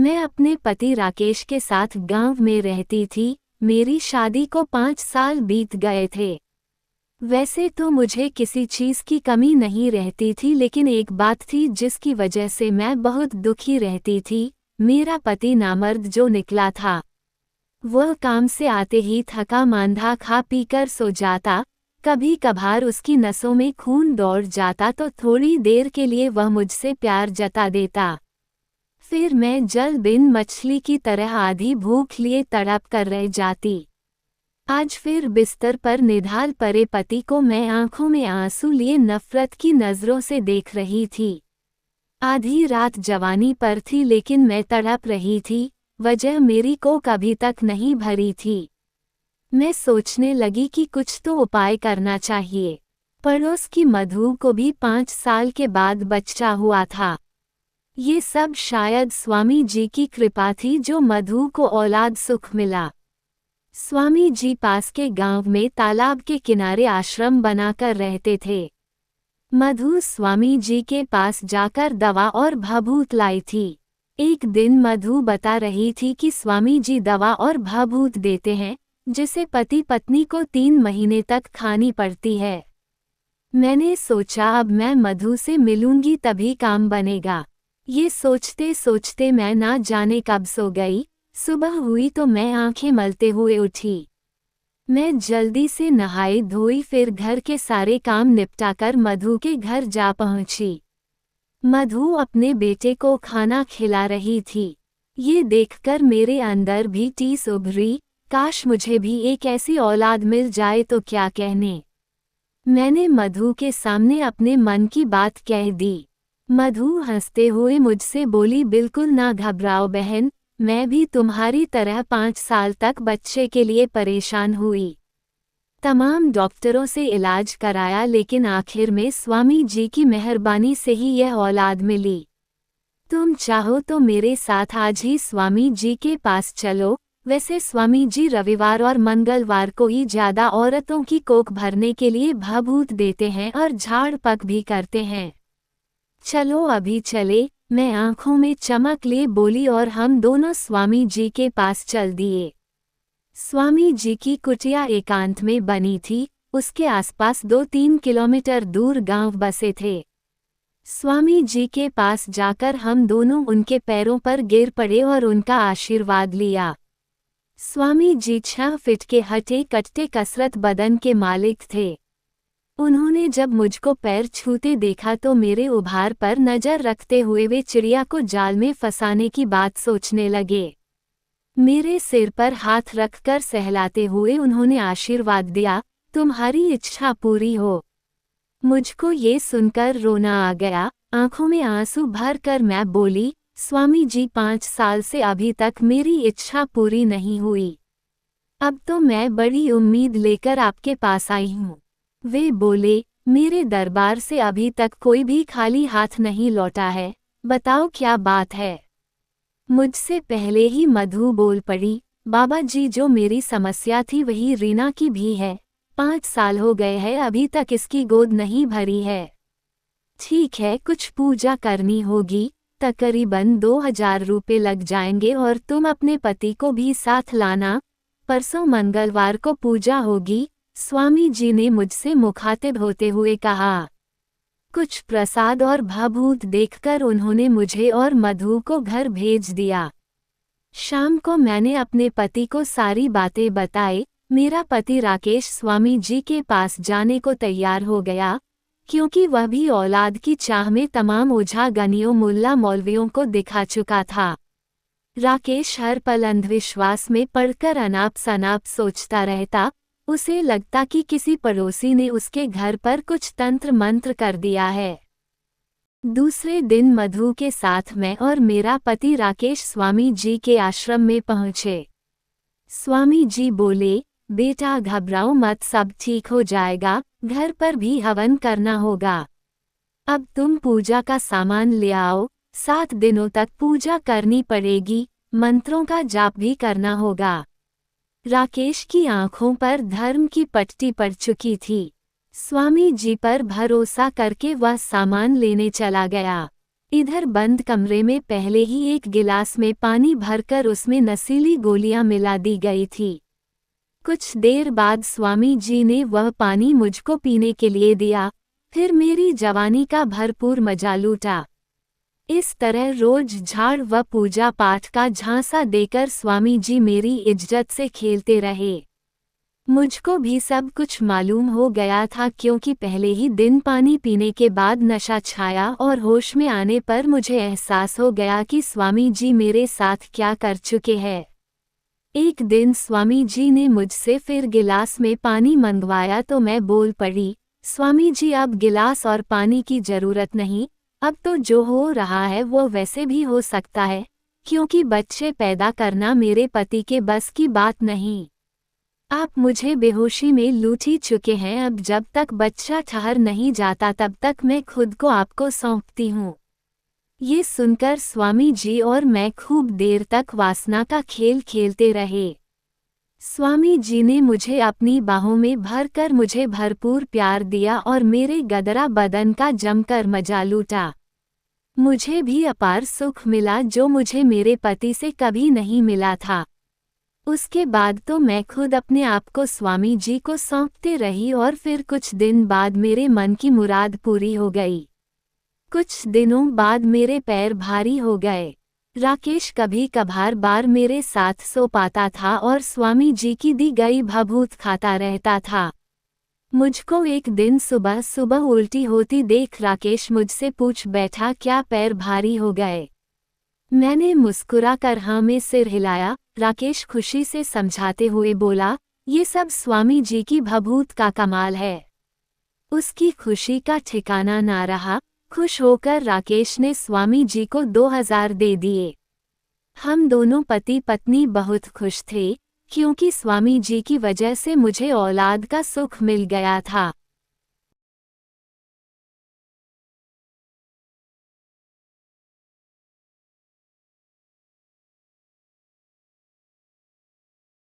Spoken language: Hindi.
मैं अपने पति राकेश के साथ गांव में रहती थी। मेरी शादी को 5 साल बीत गए थे। वैसे तो मुझे किसी चीज़ की कमी नहीं रहती थी, लेकिन एक बात थी जिसकी वजह से मैं बहुत दुखी रहती थी। मेरा पति नामर्द जो निकला था, वह काम से आते ही थका मांदा खा पीकर सो जाता। कभी कभार उसकी नसों में खून दौड़ जाता तो थोड़ी देर के लिए वह मुझसे प्यार जता देता। फिर मैं जल बिन मछली की तरह आधी भूख लिए तड़प कर रह जाती। आज फिर बिस्तर पर निढाल पड़े पति को मैं आंखों में आंसू लिए नफरत की नज़रों से देख रही थी। आधी रात जवानी पर थी, लेकिन मैं तड़प रही थी। वजह मेरी कोख अभी तक नहीं भरी थी। मैं सोचने लगी कि कुछ तो उपाय करना चाहिए। पड़ोस की मधु को भी 5 साल के बाद बच्चा हुआ था। ये सब शायद स्वामी जी की कृपा थी जो मधु को औलाद सुख मिला। स्वामी जी पास के गांव में तालाब के किनारे आश्रम बनाकर रहते थे। मधु स्वामी जी के पास जाकर दवा और भभूत लाई थी। एक दिन मधु बता रही थी कि स्वामी जी दवा और भभूत देते हैं जिसे पति पत्नी को 3 महीने तक खानी पड़ती है। मैंने सोचा अब मैं मधु से मिलूंगी तभी काम बनेगा। ये सोचते सोचते मैं ना जाने कब सो गई। सुबह हुई तो मैं आंखें मलते हुए उठी। मैं जल्दी से नहाई धोई, फिर घर के सारे काम निपटाकर मधु के घर जा पहुंची। मधु अपने बेटे को खाना खिला रही थी। ये देखकर मेरे अंदर भी टीस उभरी। काश मुझे भी एक ऐसी औलाद मिल जाए तो क्या कहने। मैंने मधु के सामने अपने मन की बात कह दी। मधु हंसते हुए मुझसे बोली, बिल्कुल ना घबराओ बहन, मैं भी तुम्हारी तरह 5 साल तक बच्चे के लिए परेशान हुई। तमाम डॉक्टरों से इलाज कराया, लेकिन आखिर में स्वामी जी की मेहरबानी से ही यह औलाद मिली। तुम चाहो तो मेरे साथ आज ही स्वामी जी के पास चलो। वैसे स्वामी जी रविवार और मंगलवार को ही ज़्यादा औरतों की कोख भरने के लिए भभूत देते हैं और झाड़ पक भी करते हैं। चलो अभी चले, मैं आंखों में चमक लिए बोली और हम दोनों स्वामी जी के पास चल दिए। स्वामी जी की कुटिया एकांत में बनी थी। उसके आसपास 2-3 किलोमीटर दूर गांव बसे थे। स्वामी जी के पास जाकर हम दोनों उनके पैरों पर गिर पड़े और उनका आशीर्वाद लिया। स्वामी जी 6 फीट के हटे कट्टे कसरत बदन के मालिक थे। उन्होंने जब मुझको पैर छूते देखा तो मेरे उभार पर नज़र रखते हुए वे चिड़िया को जाल में फंसाने की बात सोचने लगे। मेरे सिर पर हाथ रखकर सहलाते हुए उन्होंने आशीर्वाद दिया, तुम्हारी इच्छा पूरी हो। मुझको ये सुनकर रोना आ गया। आंखों में आंसू भर कर मैं बोली, स्वामी जी 5 साल से अभी तक मेरी इच्छा पूरी नहीं हुई। अब तो मैं बड़ी उम्मीद लेकर आपके पास आई हूँ। वे बोले, मेरे दरबार से अभी तक कोई भी खाली हाथ नहीं लौटा है, बताओ क्या बात है। मुझसे पहले ही मधु बोल पड़ी, बाबा जी जो मेरी समस्या थी वही रीना की भी है। 5 साल हो गए हैं अभी तक इसकी गोद नहीं भरी है। ठीक है, कुछ पूजा करनी होगी, तकरीबन 2000 रुपये लग जाएंगे और तुम अपने पति को भी साथ लाना। परसों मंगलवार को पूजा होगी, स्वामी जी ने मुझसे मुखातिब होते हुए कहा। कुछ प्रसाद और भभूत देखकर उन्होंने मुझे और मधु को घर भेज दिया। शाम को मैंने अपने पति को सारी बातें बताई। मेरा पति राकेश स्वामी जी के पास जाने को तैयार हो गया, क्योंकि वह भी औलाद की चाह में तमाम ओझा गनियों मुल्ला मौलवियों को दिखा चुका था। राकेश हर पल अंधविश्वास में पड़कर अनाप शनाप सोचता रहता। उसे लगता कि किसी पड़ोसी ने उसके घर पर कुछ तंत्र मंत्र कर दिया है। दूसरे दिन मधु के साथ मैं और मेरा पति राकेश स्वामी जी के आश्रम में पहुंचे। स्वामी जी बोले, बेटा घबराओ मत, सब ठीक हो जाएगा, घर पर भी हवन करना होगा। अब तुम पूजा का सामान ले आओ, 7 दिनों तक पूजा करनी पड़ेगी, मंत्रों का जाप भी करना होगा। राकेश की आंखों पर धर्म की पट्टी पड़ चुकी थी। स्वामी जी पर भरोसा करके वह सामान लेने चला गया। इधर बंद कमरे में पहले ही एक गिलास में पानी भरकर उसमें नशीली गोलियां मिला दी गई थी। कुछ देर बाद स्वामी जी ने वह पानी मुझको पीने के लिए दिया, फिर मेरी जवानी का भरपूर मजा लूटा। इस तरह रोज झाड़ व पूजा पाठ का झांसा देकर स्वामी जी मेरी इज्जत से खेलते रहे। मुझको भी सब कुछ मालूम हो गया था, क्योंकि पहले ही दिन पानी पीने के बाद नशा छाया और होश में आने पर मुझे एहसास हो गया कि स्वामी जी मेरे साथ क्या कर चुके हैं। एक दिन स्वामी जी ने मुझसे फिर गिलास में पानी मंगवाया तो मैं बोल पड़ी, स्वामी जी अब गिलास और पानी की जरूरत नहीं, अब तो जो हो रहा है वो वैसे भी हो सकता है, क्योंकि बच्चे पैदा करना मेरे पति के बस की बात नहीं। आप मुझे बेहोशी में लूट ही चुके हैं, अब जब तक बच्चा ठहर नहीं जाता तब तक मैं खुद को आपको सौंपती हूँ। ये सुनकर स्वामी जी और मैं खूब देर तक वासना का खेल खेलते रहे। स्वामी जी ने मुझे अपनी बाहों में भरकर मुझे भरपूर प्यार दिया और मेरे गदरा बदन का जमकर मजा लूटा। मुझे भी अपार सुख मिला जो मुझे मेरे पति से कभी नहीं मिला था। उसके बाद तो मैं खुद अपने आप को स्वामी जी को सौंपते रही और फिर कुछ दिन बाद मेरे मन की मुराद पूरी हो गई। कुछ दिनों बाद मेरे पैर भारी हो गए। राकेश कभी कभार बार मेरे साथ सो पाता था और स्वामी जी की दी गई भभूत खाता रहता था। मुझको एक दिन सुबह सुबह उल्टी होती देख राकेश मुझसे पूछ बैठा, क्या पैर भारी हो गए? मैंने मुस्कुरा कर हाँ में सिर हिलाया। राकेश खुशी से समझाते हुए बोला, ये सब स्वामी जी की भभूत का कमाल है। उसकी खुशी का ठिकाना ना रहा। खुश होकर राकेश ने स्वामी जी को 2000 दे दिए। हम दोनों पति पत्नी बहुत खुश थे, क्योंकि स्वामी जी की वजह से मुझे औलाद का सुख मिल गया था।